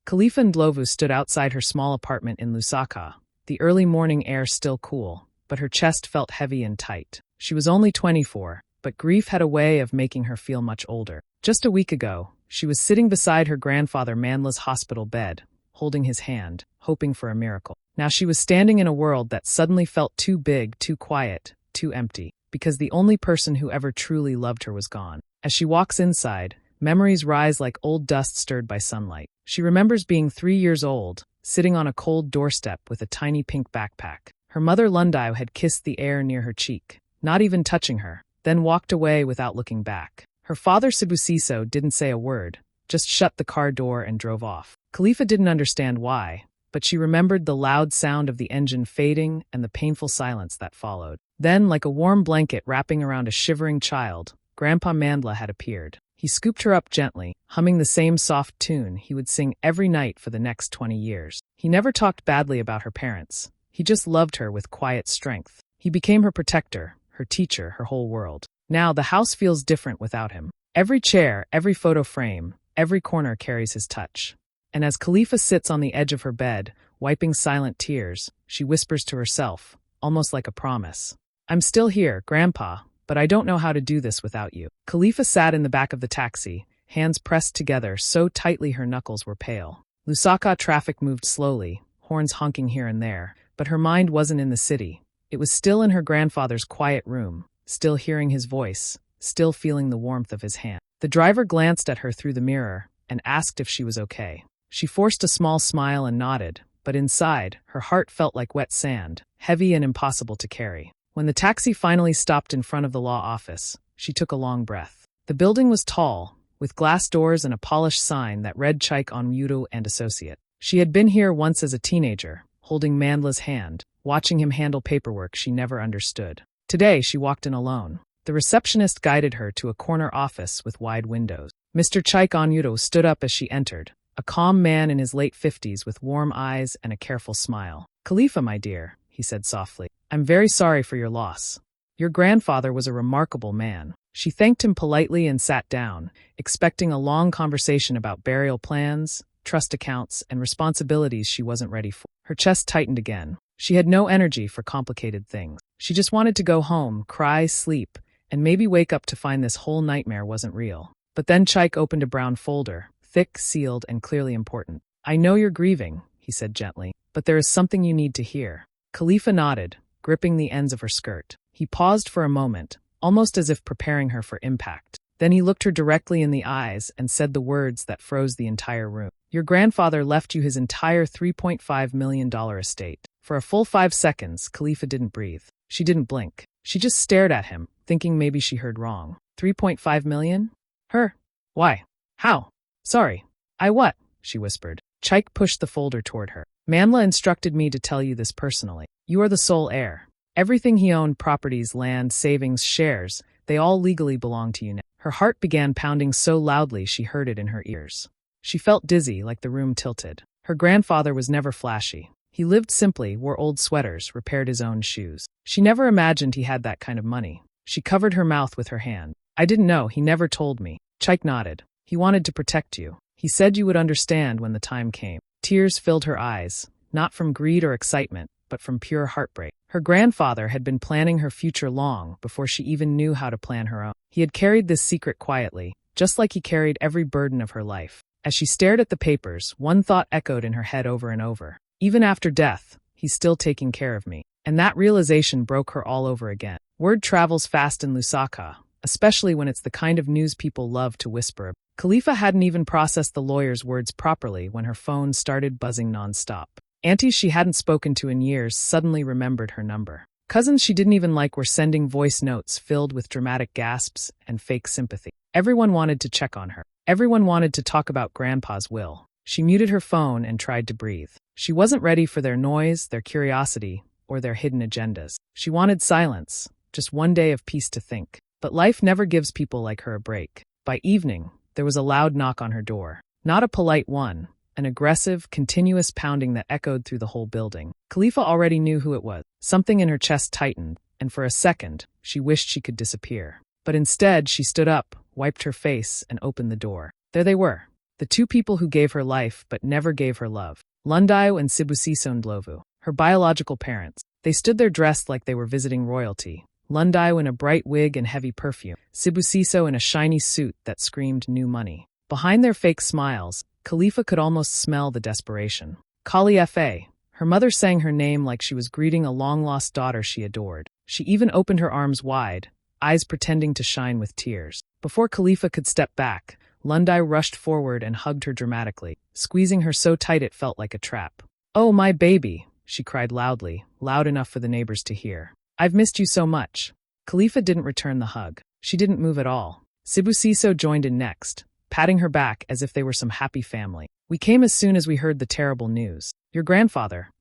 Khalifa Ndlovu stood outside her small apartment in Lusaka, the early morning air still cool, but her chest felt heavy and tight. She was only 24, but grief had a way of making her feel much older. Just a week ago, she was sitting beside her grandfather Mandla's hospital bed, holding his hand, hoping for a miracle. Now she was standing in a world that suddenly felt too big, too quiet, too empty, because the only person who ever truly loved her was gone. As she walks inside, memories rise like old dust stirred by sunlight. She remembers being 3 years old, sitting on a cold doorstep with a tiny pink backpack. Her mother Lundayo had kissed the air near her cheek, not even touching her, then walked away without looking back. Her father Sibusiso didn't say a word, just shut the car door and drove off. Khalifa didn't understand why, but she remembered the loud sound of the engine fading and the painful silence that followed. Then, like a warm blanket wrapping around a shivering child, Grandpa Mandla had appeared. He scooped her up gently, humming the same soft tune he would sing every night for the next 20 years. He never talked badly about her parents. He just loved her with quiet strength. He became her protector, her teacher, her whole world. Now the house feels different without him. Every chair, every photo frame, every corner carries his touch. And as Khalifa sits on the edge of her bed, wiping silent tears, she whispers to herself, almost like a promise. "I'm still here, Grandpa, but I don't know how to do this without you." Khalifa sat in the back of the taxi, hands pressed together so tightly her knuckles were pale. Lusaka traffic moved slowly, horns honking here and there, but her mind wasn't in the city. It was still in her grandfather's quiet room, still hearing his voice, still feeling the warmth of his hand. The driver glanced at her through the mirror and asked if she was okay. She forced a small smile and nodded, but inside, her heart felt like wet sand, heavy and impossible to carry. When the taxi finally stopped in front of the law office, she took a long breath. The building was tall, with glass doors and a polished sign that read Chaik Onwudu and Associate. She had been here once as a teenager, holding Mandla's hand, watching him handle paperwork she never understood. Today, she walked in alone. The receptionist guided her to a corner office with wide windows. Mr. Chaik Onwudu stood up as she entered, a calm man in his late 50s with warm eyes and a careful smile. "Khalifa, my dear," he said softly, "I'm very sorry for your loss. Your grandfather was a remarkable man." She thanked him politely and sat down, expecting a long conversation about burial plans, trust accounts, and responsibilities she wasn't ready for. Her chest tightened again. She had no energy for complicated things. She just wanted to go home, cry, sleep, and maybe wake up to find this whole nightmare wasn't real. But then Chaik opened a brown folder, thick, sealed, and clearly important. "I know you're grieving," he said gently, "but there is something you need to hear." Khalifa nodded, gripping the ends of her skirt. He paused for a moment, almost as if preparing her for impact. Then he looked her directly in the eyes and said the words that froze the entire room. "Your grandfather left you his entire $3.5 million estate." For a full 5 seconds, Khalifa didn't breathe. She didn't blink. She just stared at him, thinking maybe she heard wrong. 3.5 million? Her? Why? How? "Sorry. I what?" she whispered. Chaik pushed the folder toward her. "Mandla instructed me to tell you this personally. You are the sole heir. Everything he owned, properties, land, savings, shares, they all legally belong to you now." Her heart began pounding so loudly she heard it in her ears. She felt dizzy, like the room tilted. Her grandfather was never flashy. He lived simply, wore old sweaters, repaired his own shoes. She never imagined he had that kind of money. She covered her mouth with her hand. "I didn't know, he never told me." Chaik nodded. "He wanted to protect you. He said you would understand when the time came." Tears filled her eyes, not from greed or excitement, but from pure heartbreak. Her grandfather had been planning her future long before she even knew how to plan her own. He had carried this secret quietly, just like he carried every burden of her life. As she stared at the papers, one thought echoed in her head over and over. Even after death, he's still taking care of me. And that realization broke her all over again. Word travels fast in Lusaka, especially when it's the kind of news people love to whisper. Khalifa hadn't even processed the lawyer's words properly when her phone started buzzing nonstop. Aunties she hadn't spoken to in years suddenly remembered her number. Cousins she didn't even like were sending voice notes filled with dramatic gasps and fake sympathy. Everyone wanted to check on her. Everyone wanted to talk about Grandpa's will. She muted her phone and tried to breathe. She wasn't ready for their noise, their curiosity, or their hidden agendas. She wanted silence, just one day of peace to think. But life never gives people like her a break. By evening, there was a loud knock on her door. Not a polite one, an aggressive, continuous pounding that echoed through the whole building. Khalifa already knew who it was. Something in her chest tightened, and for a second, she wished she could disappear. But instead, she stood up, wiped her face, and opened the door. There they were. The two people who gave her life but never gave her love. Lundayo and Sibusiso Ndlovu, her biological parents. They stood there dressed like they were visiting royalty. Lundayo in a bright wig and heavy perfume, Sibusiso in a shiny suit that screamed new money. Behind their fake smiles, Khalifa could almost smell the desperation. Kali Fa. Her mother sang her name like she was greeting a long-lost daughter she adored. She even opened her arms wide, eyes pretending to shine with tears. Before Khalifa could step back, Lundayo rushed forward and hugged her dramatically, squeezing her so tight it felt like a trap. "Oh, my baby," she cried loudly, loud enough for the neighbors to hear. "I've missed you so much." Khalifa didn't return the hug. She didn't move at all. Sibusiso joined in next, patting her back as if they were some happy family. "We came as soon as we heard the terrible news. Your grandfather,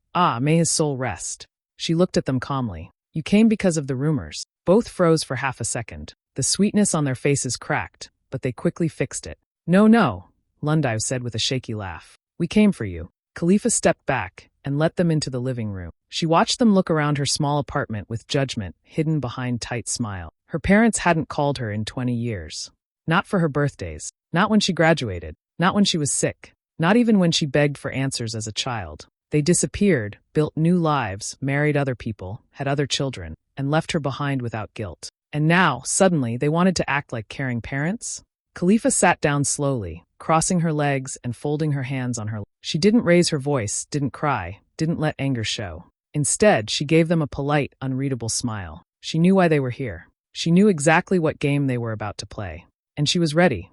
may his soul rest." She looked at them calmly. "You came because of the rumors." Both froze for half a second. The sweetness on their faces cracked, but they quickly fixed it. No, Lundayo said with a shaky laugh. "We came for you." Khalifa stepped back and let them into the living room. She watched them look around her small apartment with judgment hidden behind tight smile. Her parents hadn't called her in 20 years. Not for her birthdays. Not when she graduated. Not when she was sick. Not even when she begged for answers as a child. They disappeared, built new lives, married other people, had other children, and left her behind without guilt. And now, suddenly, they wanted to act like caring parents? Khalifa sat down slowly, crossing her legs and folding her hands on her lap. She didn't raise her voice, didn't cry, didn't let anger show. Instead, she gave them a polite, unreadable smile. She knew why they were here. She knew exactly what game they were about to play. And she was ready.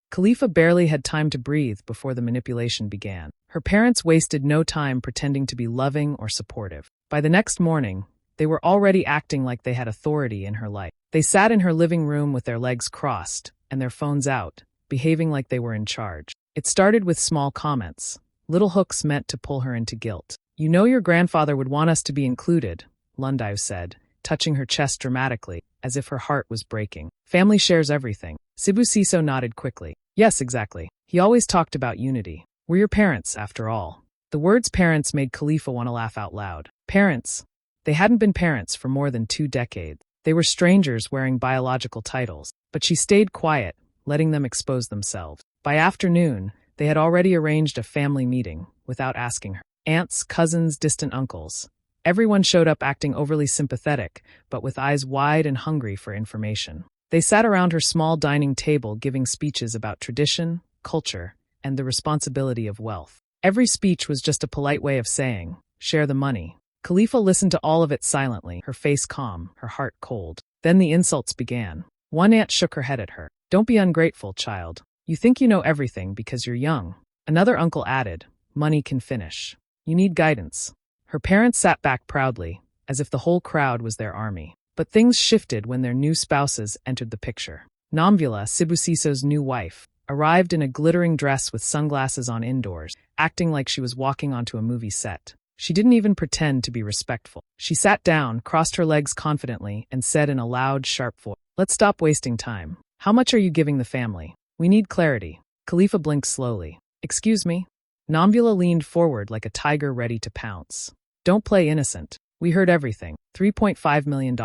Khalifa barely had time to breathe before the manipulation began. Her parents wasted no time pretending to be loving or supportive. By the next morning, they were already acting like they had authority in her life. They sat in her living room with their legs crossed and their phones out, behaving like they were in charge. It started with small comments, little hooks meant to pull her into guilt. "You know your grandfather would want us to be included," Lundayo said, touching her chest dramatically, as if her heart was breaking. "Family shares everything." Sibusiso nodded quickly. "Yes, exactly. He always talked about unity. We're your parents, after all." The words parents made Khalifa want to laugh out loud. Parents? They hadn't been parents for more than 2 decades. They were strangers wearing biological titles. But she stayed quiet, letting them expose themselves. By afternoon, they had already arranged a family meeting, without asking her. Aunts, cousins, distant uncles. Everyone showed up acting overly sympathetic, but with eyes wide and hungry for information. They sat around her small dining table giving speeches about tradition, culture, and the responsibility of wealth. Every speech was just a polite way of saying, "Share the money." Khalifa listened to all of it silently, her face calm, her heart cold. Then the insults began. One aunt shook her head at her. "Don't be ungrateful, child. You think you know everything because you're young." Another uncle added, "Money can finish. You need guidance." Her parents sat back proudly, as if the whole crowd was their army. But things shifted when their new spouses entered the picture. Namvula, Sibusiso's new wife, arrived in a glittering dress with sunglasses on indoors, acting like she was walking onto a movie set. She didn't even pretend to be respectful. She sat down, crossed her legs confidently, and said in a loud, sharp voice, "Let's stop wasting time. How much are you giving the family? We need clarity." Khalifa blinked slowly. "Excuse me?" Namvula leaned forward like a tiger ready to pounce. "Don't play innocent. We heard everything. $3.5 million?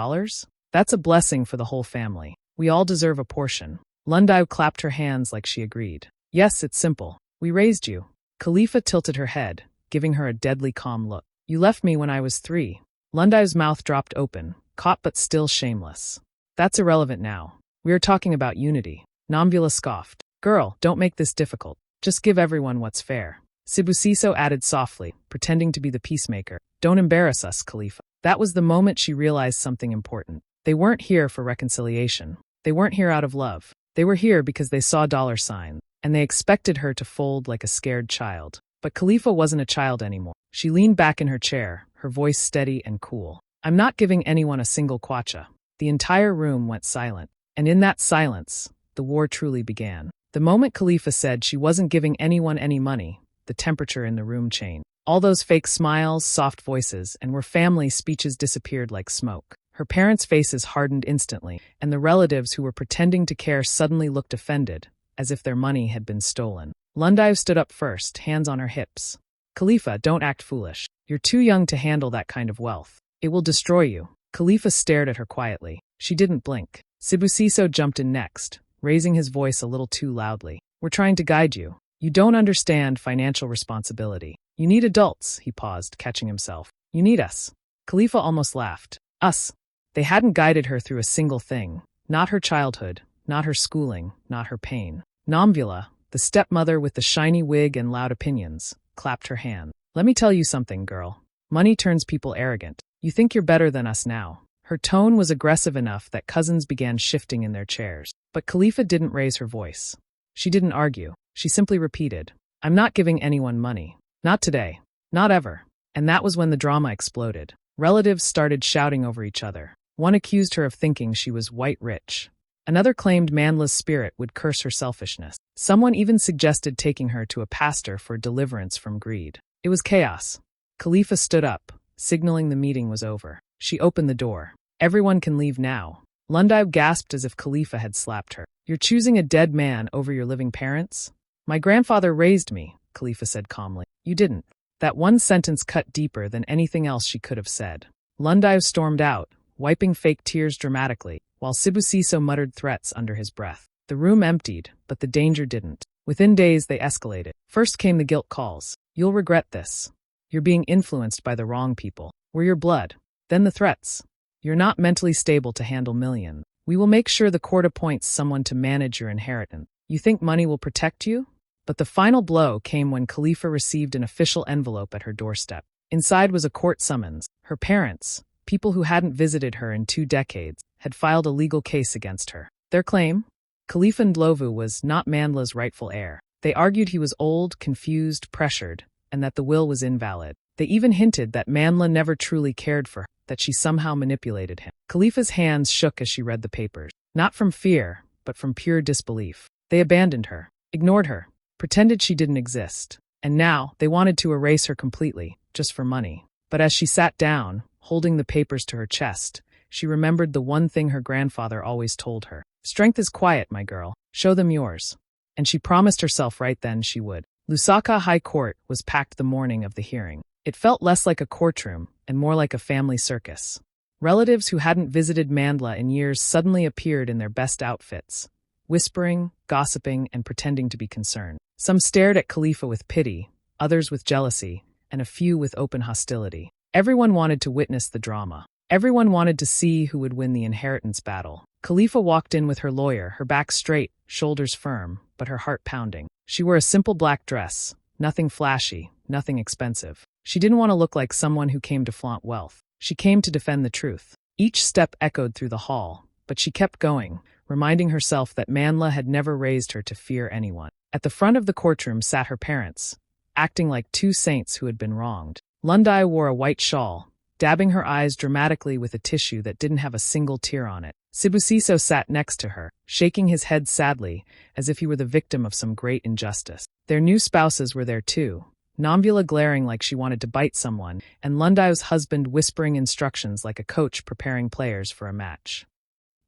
That's a blessing for the whole family. We all deserve a portion." Lundayo clapped her hands like she agreed. "Yes, it's simple. We raised you." Khalifa tilted her head, giving her a deadly calm look. "You left me when I was 3. Lundayo's mouth dropped open, caught but still shameless. "That's irrelevant now. We are talking about unity." Namvula scoffed. "Girl, don't make this difficult. Just give everyone what's fair." Sibusiso added softly, pretending to be the peacemaker. "Don't embarrass us, Khalifa." That was the moment she realized something important. They weren't here for reconciliation. They weren't here out of love. They were here because they saw dollar signs, and they expected her to fold like a scared child. But Khalifa wasn't a child anymore. She leaned back in her chair, her voice steady and cool. "I'm not giving anyone a single kwacha." The entire room went silent. And in that silence, the war truly began. The moment Khalifa said she wasn't giving anyone any money, the temperature in the room changed. All those fake smiles, soft voices, and were family speeches disappeared like smoke. Her parents' faces hardened instantly, and the relatives who were pretending to care suddenly looked offended, as if their money had been stolen. Lundayo stood up first, hands on her hips. "Khalifa, don't act foolish. You're too young to handle that kind of wealth. It will destroy you." Khalifa stared at her quietly. She didn't blink. Sibusiso jumped in next, raising his voice a little too loudly. "We're trying to guide you. You don't understand financial responsibility. You need adults, he paused, catching himself. You need us. Khalifa almost laughed. Us. They hadn't guided her through a single thing. Not her childhood, not her schooling, not her pain. Namvula, the stepmother with the shiny wig and loud opinions, clapped her hand. Let me tell you something, girl. Money turns people arrogant. You think you're better than us now. Her tone was aggressive enough that cousins began shifting in their chairs. But Khalifa didn't raise her voice. She didn't argue. She simply repeated, I'm not giving anyone money. Not today. Not ever. And that was when the drama exploded. Relatives started shouting over each other. One accused her of thinking she was white rich. Another claimed Manla's spirit would curse her selfishness. Someone even suggested taking her to a pastor for deliverance from greed. It was chaos. Khalifa stood up, signaling the meeting was over. She opened the door. Everyone can leave now. Lundive gasped as if Khalifa had slapped her. You're choosing a dead man over your living parents? My grandfather raised me, Khalifa said calmly. You didn't. That one sentence cut deeper than anything else she could have said. Lundive stormed out, wiping fake tears dramatically, while Sibusiso muttered threats under his breath. The room emptied, but the danger didn't. Within days, they escalated. First came the guilt calls. You'll regret this. You're being influenced by the wrong people. We're your blood. Then the threats. You're not mentally stable to handle millions. We will make sure the court appoints someone to manage your inheritance. You think money will protect you? But the final blow came when Khalifa received an official envelope at her doorstep. Inside was a court summons. Her parents, people who hadn't visited her in 2 decades, had filed a legal case against her. Their claim? Khalifa Ndlovu was not Mandla's rightful heir. They argued he was old, confused, pressured, and that the will was invalid. They even hinted that Mandla never truly cared for her, that she somehow manipulated him. Khalifa's hands shook as she read the papers. Not from fear, but from pure disbelief. They abandoned her, ignored her, pretended she didn't exist. And now, they wanted to erase her completely, just for money. But as she sat down, holding the papers to her chest, she remembered the one thing her grandfather always told her. Strength is quiet, my girl. Show them yours. And she promised herself right then she would. Lusaka High Court was packed the morning of the hearing. It felt less like a courtroom and more like a family circus. Relatives who hadn't visited Mandla in years suddenly appeared in their best outfits, whispering, gossiping, and pretending to be concerned. Some stared at Khalifa with pity, others with jealousy, and a few with open hostility. Everyone wanted to witness the drama. Everyone wanted to see who would win the inheritance battle. Khalifa walked in with her lawyer, her back straight, shoulders firm, but her heart pounding. She wore a simple black dress, nothing flashy, nothing expensive. She didn't want to look like someone who came to flaunt wealth. She came to defend the truth. Each step echoed through the hall, but she kept going, reminding herself that Mandla had never raised her to fear anyone. At the front of the courtroom sat her parents, acting like 2 saints who had been wronged. Lundi wore a white shawl, dabbing her eyes dramatically with a tissue that didn't have a single tear on it. Sibusiso sat next to her, shaking his head sadly, as if he were the victim of some great injustice. Their new spouses were there too, Namvula glaring like she wanted to bite someone, and Lundi's husband whispering instructions like a coach preparing players for a match.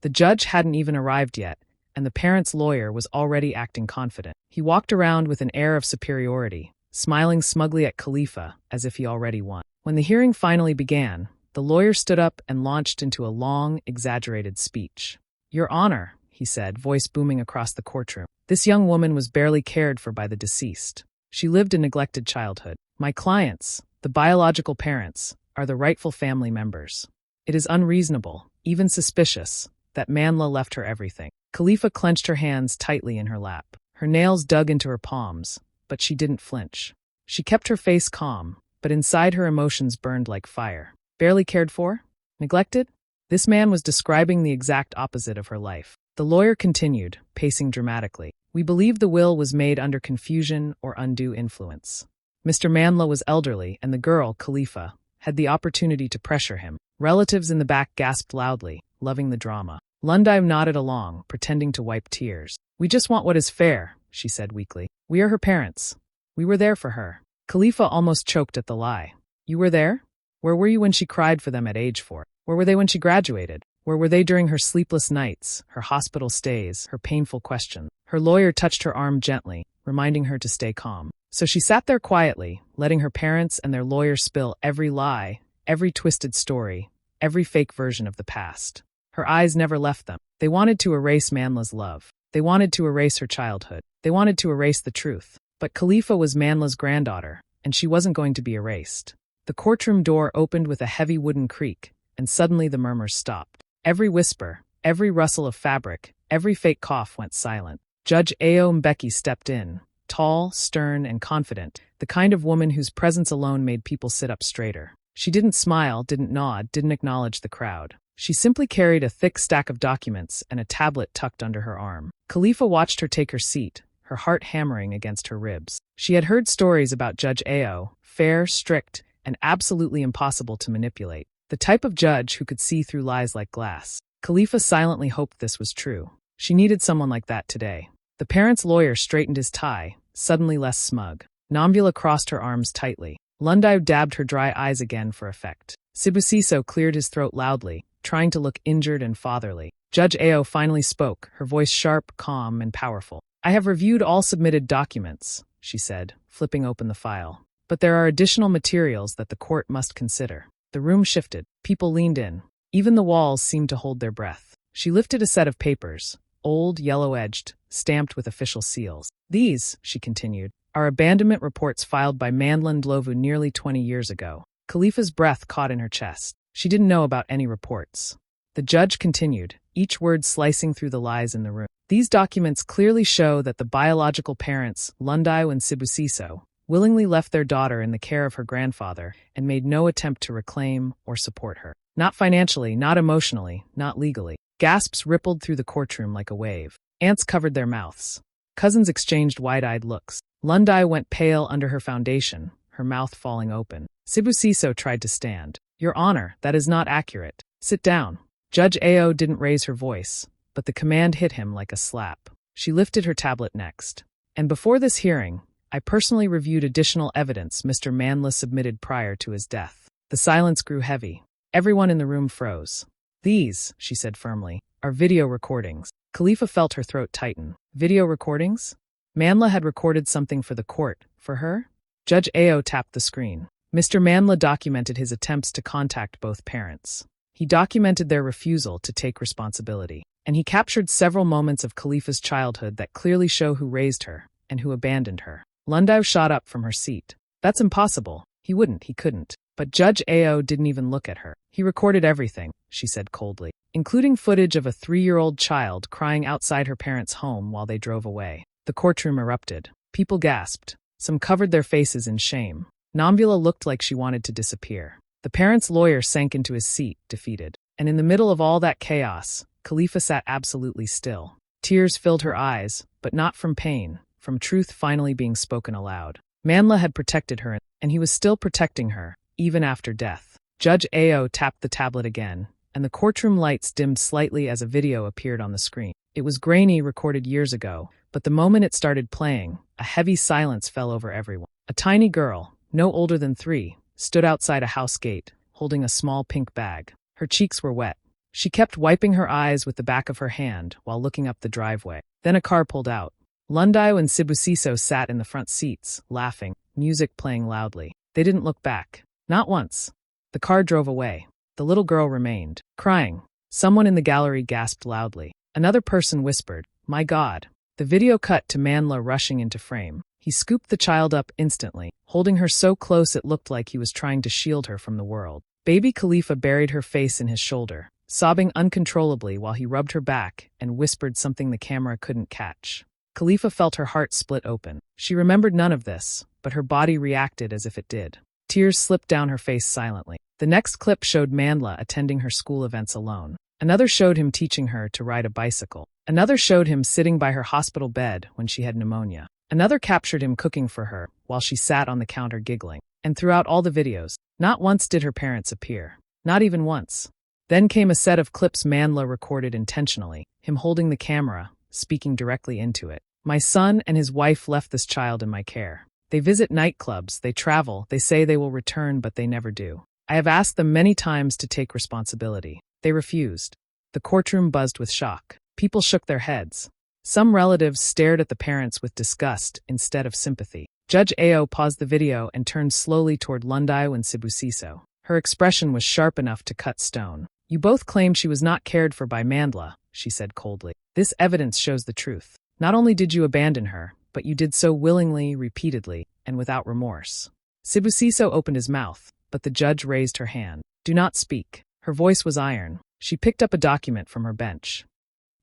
The judge hadn't even arrived yet, and the parents' lawyer was already acting confident. He walked around with an air of superiority, smiling smugly at Khalifa as if he already won. When the hearing finally began, the lawyer stood up and launched into a long, exaggerated speech. Your Honor, he said, voice booming across the courtroom. This young woman was barely cared for by the deceased. She lived a neglected childhood. My clients, the biological parents, are the rightful family members. It is unreasonable, even suspicious, that Mandla left her everything. Khalifa clenched her hands tightly in her lap. Her nails dug into her palms, but she didn't flinch. She kept her face calm, but inside her emotions burned like fire. Barely cared for? Neglected? This man was describing the exact opposite of her life. The lawyer continued, pacing dramatically. We believe the will was made under confusion or undue influence. Mr. Mandla was elderly, and the girl, Khalifa, had the opportunity to pressure him. Relatives in the back gasped loudly, loving the drama. Lundive nodded along, pretending to wipe tears. We just want what is fair, she said weakly. We are her parents. We were there for her. Khalifa almost choked at the lie. You were there? Where were you when she cried for them at age 4? Where were they when she graduated? Where were they during her sleepless nights, her hospital stays, her painful questions? Her lawyer touched her arm gently, reminding her to stay calm. So she sat there quietly, letting her parents and their lawyer spill every lie, every twisted story, every fake version of the past. Her eyes never left them. They wanted to erase Mandla's love. They wanted to erase her childhood. They wanted to erase the truth. But Khalifa was Manla's granddaughter, and she wasn't going to be erased. The courtroom door opened with a heavy wooden creak, and suddenly the murmurs stopped. Every whisper, every rustle of fabric, every fake cough went silent. Judge Ao Mbeki stepped in, tall, stern, and confident, the kind of woman whose presence alone made people sit up straighter. She didn't smile, didn't nod, didn't acknowledge the crowd. She simply carried a thick stack of documents and a tablet tucked under her arm. Khalifa watched her take her seat, her heart hammering against her ribs. She had heard stories about Judge Ao, fair, strict, and absolutely impossible to manipulate. The type of judge who could see through lies like glass. Khalifa silently hoped this was true. She needed someone like that today. The parent's lawyer straightened his tie, suddenly less smug. Nambula crossed her arms tightly. Lundayo dabbed her dry eyes again for effect. Sibusiso cleared his throat loudly, trying to look injured and fatherly. Judge Ao finally spoke, her voice sharp, calm, and powerful. "I have reviewed all submitted documents," she said, flipping open the file. "But there are additional materials that the court must consider." The room shifted. People leaned in. Even the walls seemed to hold their breath. She lifted a set of papers, old, yellow-edged, stamped with official seals. "These," she continued, "are abandonment reports filed by Mandla Ndlovu nearly 20 years ago." Khalifa's breath caught in her chest. She didn't know about any reports. The judge continued, each word slicing through the lies in the room. "These documents clearly show that the biological parents, Lundayo and Sibusiso, willingly left their daughter in the care of her grandfather and made no attempt to reclaim or support her. Not financially, not emotionally, not legally." Gasps rippled through the courtroom like a wave. Aunts covered their mouths. Cousins exchanged wide-eyed looks. Lundayo went pale under her foundation, her mouth falling open. Sibusiso tried to stand. "Your Honor, that is not accurate. Sit down." Judge Ao didn't raise her voice, but the command hit him like a slap. She lifted her tablet next. "And before this hearing, I personally reviewed additional evidence Mr. Mandla submitted prior to his death." The silence grew heavy. Everyone in the room froze. "These," she said firmly, "are video recordings." Khalifa felt her throat tighten. Video recordings? Mandla had recorded something for the court, for her? Judge Ao tapped the screen. Mr. Mandla documented his attempts to contact both parents. He documented their refusal to take responsibility. And he captured several moments of Khalifa's childhood that clearly show who raised her and who abandoned her. Lundayo shot up from her seat. "That's impossible. He couldn't. But Judge Ao didn't even look at her. "He recorded everything," she said coldly, "including footage of a 3-year-old child crying outside her parents' home while they drove away." The courtroom erupted. People gasped. Some covered their faces in shame. Nambula looked like she wanted to disappear. The parent's lawyer sank into his seat, defeated. And in the middle of all that chaos, Khalifa sat absolutely still. Tears filled her eyes, but not from pain, from truth finally being spoken aloud. Mandla had protected her, and he was still protecting her, even after death. Judge Ao tapped the tablet again, and the courtroom lights dimmed slightly as a video appeared on the screen. It was grainy, recorded years ago, but the moment it started playing, a heavy silence fell over everyone. A tiny girl, no older than 3, stood outside a house gate, holding a small pink bag. Her cheeks were wet. She kept wiping her eyes with the back of her hand while looking up the driveway. Then a car pulled out. Lundayo and Sibusiso sat in the front seats, laughing, music playing loudly. They didn't look back. Not once. The car drove away. The little girl remained, crying. Someone in the gallery gasped loudly. Another person whispered, "My God." The video cut to Mandla rushing into frame. He scooped the child up instantly, holding her so close it looked like he was trying to shield her from the world. Baby Khalifa buried her face in his shoulder, sobbing uncontrollably while he rubbed her back and whispered something the camera couldn't catch. Khalifa felt her heart split open. She remembered none of this, but her body reacted as if it did. Tears slipped down her face silently. The next clip showed Mandla attending her school events alone. Another showed him teaching her to ride a bicycle. Another showed him sitting by her hospital bed when she had pneumonia. Another captured him cooking for her while she sat on the counter giggling. And throughout all the videos, not once did her parents appear. Not even once. Then came a set of clips Mandla recorded intentionally, him holding the camera, speaking directly into it. "My son and his wife left this child in my care. They visit nightclubs, they travel, they say they will return, but they never do. I have asked them many times to take responsibility. They refused." The courtroom buzzed with shock. People shook their heads. Some relatives stared at the parents with disgust instead of sympathy. Judge Ao paused the video and turned slowly toward Lundayo and Sibusiso. Her expression was sharp enough to cut stone. "You both claim she was not cared for by Mandla," she said coldly. "This evidence shows the truth. Not only did you abandon her, but you did so willingly, repeatedly, and without remorse. Sibusiso opened his mouth, but the judge raised her hand. Do not speak. Her voice was iron. She picked up a document from her bench.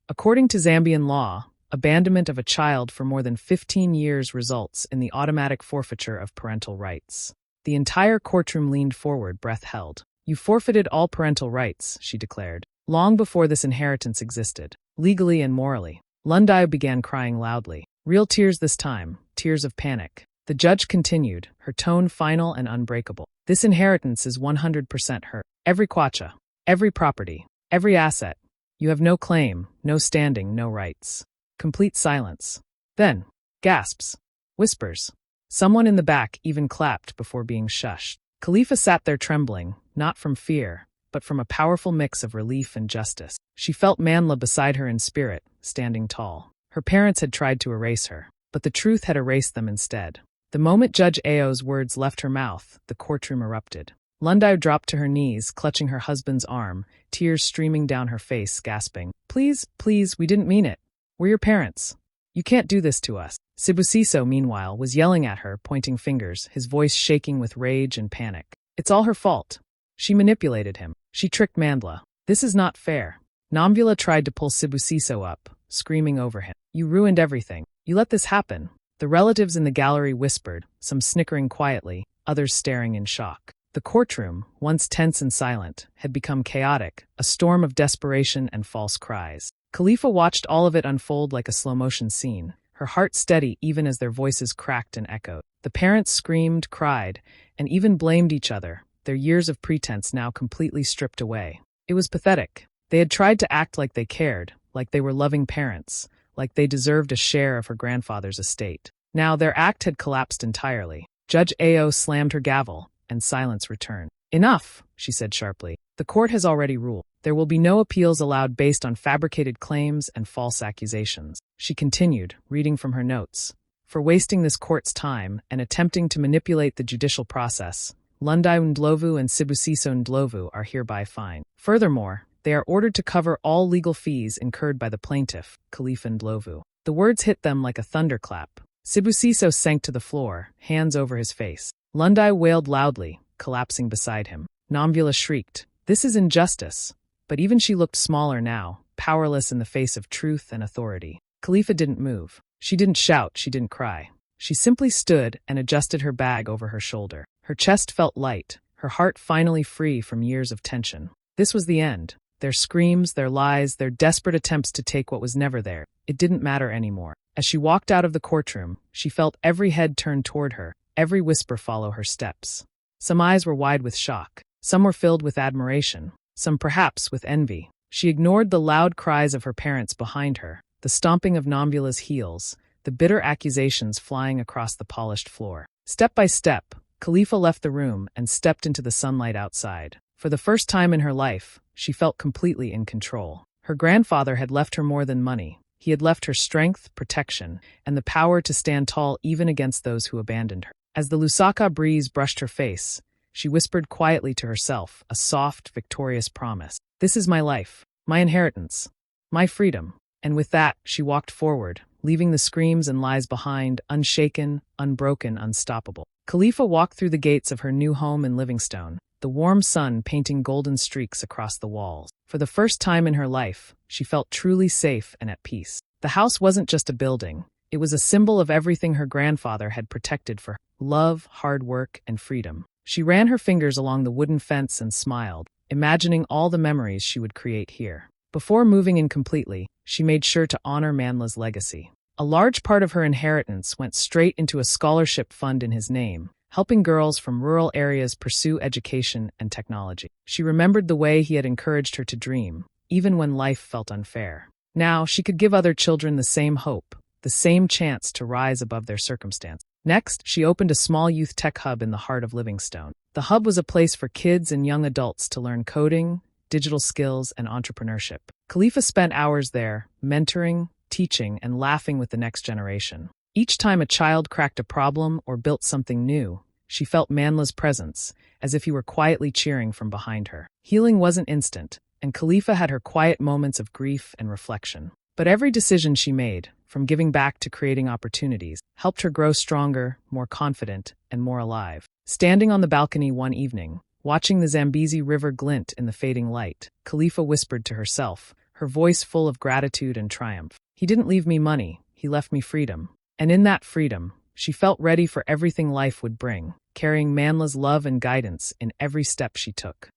According to Zambian law, abandonment of a child for more than 15 years results in the automatic forfeiture of parental rights. The entire courtroom leaned forward, breath held. You forfeited all parental rights, she declared, long before this inheritance existed, legally and morally. Lundayo began crying loudly. Real tears this time, tears of panic. The judge continued, her tone final and unbreakable. This inheritance is 100% hers. Every kwacha, every property, every asset. You have no claim, no standing, no rights. Complete silence. Then, gasps, whispers. Someone in the back even clapped before being shushed. Khalifa sat there trembling, not from fear, but from a powerful mix of relief and justice. She felt Manla beside her in spirit, standing tall. Her parents had tried to erase her, but the truth had erased them instead. The moment Judge Ao's words left her mouth, the courtroom erupted. Lundayo dropped to her knees, clutching her husband's arm, tears streaming down her face, gasping. Please, please, we didn't mean it. We're your parents. You can't do this to us. Sibusiso, meanwhile, was yelling at her, pointing fingers, his voice shaking with rage and panic. It's all her fault. She manipulated him. She tricked Mandla. This is not fair. Namvula tried to pull Sibusiso up, screaming over him. You ruined everything. You let this happen. The relatives in the gallery whispered, some snickering quietly, others staring in shock. The courtroom, once tense and silent, had become chaotic, a storm of desperation and false cries. Khalifa watched all of it unfold like a slow-motion scene, her heart steady even as their voices cracked and echoed. The parents screamed, cried, and even blamed each other, their years of pretense now completely stripped away. It was pathetic. They had tried to act like they cared, like they were loving parents, like they deserved a share of her grandfather's estate. Now their act had collapsed entirely. Judge Ao slammed her gavel, and silence returned. Enough, she said sharply. The court has already ruled. There will be no appeals allowed based on fabricated claims and false accusations. She continued, reading from her notes. For wasting this court's time and attempting to manipulate the judicial process, Lundayo Ndlovu and Sibusiso Ndlovu are hereby fined. Furthermore, they are ordered to cover all legal fees incurred by the plaintiff, Khalifa Ndlovu. The words hit them like a thunderclap. Sibusiso sank to the floor, hands over his face. Lundayo wailed loudly, collapsing beside him. Namvula shrieked, "This is injustice." But even she looked smaller now, powerless in the face of truth and authority. Khalifa didn't move. She didn't shout, she didn't cry. She simply stood and adjusted her bag over her shoulder. Her chest felt light, her heart finally free from years of tension. This was the end. Their screams, their lies, their desperate attempts to take what was never there. It didn't matter anymore. As she walked out of the courtroom, she felt every head turned toward her, every whisper follow her steps. Some eyes were wide with shock. Some were filled with admiration. Some perhaps with envy. She ignored the loud cries of her parents behind her, the stomping of Namvula's heels, the bitter accusations flying across the polished floor. Step by step, Khalifa left the room and stepped into the sunlight outside. For the first time in her life, she felt completely in control. Her grandfather had left her more than money. He had left her strength, protection, and the power to stand tall even against those who abandoned her. As the Lusaka breeze brushed her face, she whispered quietly to herself, a soft, victorious promise. This is my life, my inheritance, my freedom. And with that, she walked forward, leaving the screams and lies behind, unshaken, unbroken, unstoppable. Khalifa walked through the gates of her new home in Livingstone, the warm sun painting golden streaks across the walls. For the first time in her life, she felt truly safe and at peace. The house wasn't just a building. It was a symbol of everything her grandfather had protected for her: love, hard work, and freedom. She ran her fingers along the wooden fence and smiled, imagining all the memories she would create here. Before moving in completely, she made sure to honor Manla's legacy. A large part of her inheritance went straight into a scholarship fund in his name, helping girls from rural areas pursue education and technology. She remembered the way he had encouraged her to dream, even when life felt unfair. Now, she could give other children the same hope, the same chance to rise above their circumstance. Next, she opened a small youth tech hub in the heart of Livingstone. The hub was a place for kids and young adults to learn coding, digital skills, and entrepreneurship. Khalifa spent hours there, mentoring, teaching, and laughing with the next generation. Each time a child cracked a problem or built something new, she felt Manla's presence, as if he were quietly cheering from behind her. Healing wasn't instant, and Khalifa had her quiet moments of grief and reflection. But every decision she made, from giving back to creating opportunities, helped her grow stronger, more confident, and more alive. Standing on the balcony one evening, watching the Zambezi River glint in the fading light, Khalifa whispered to herself, her voice full of gratitude and triumph. "He didn't leave me money, he left me freedom." And in that freedom, she felt ready for everything life would bring, carrying Manla's love and guidance in every step she took.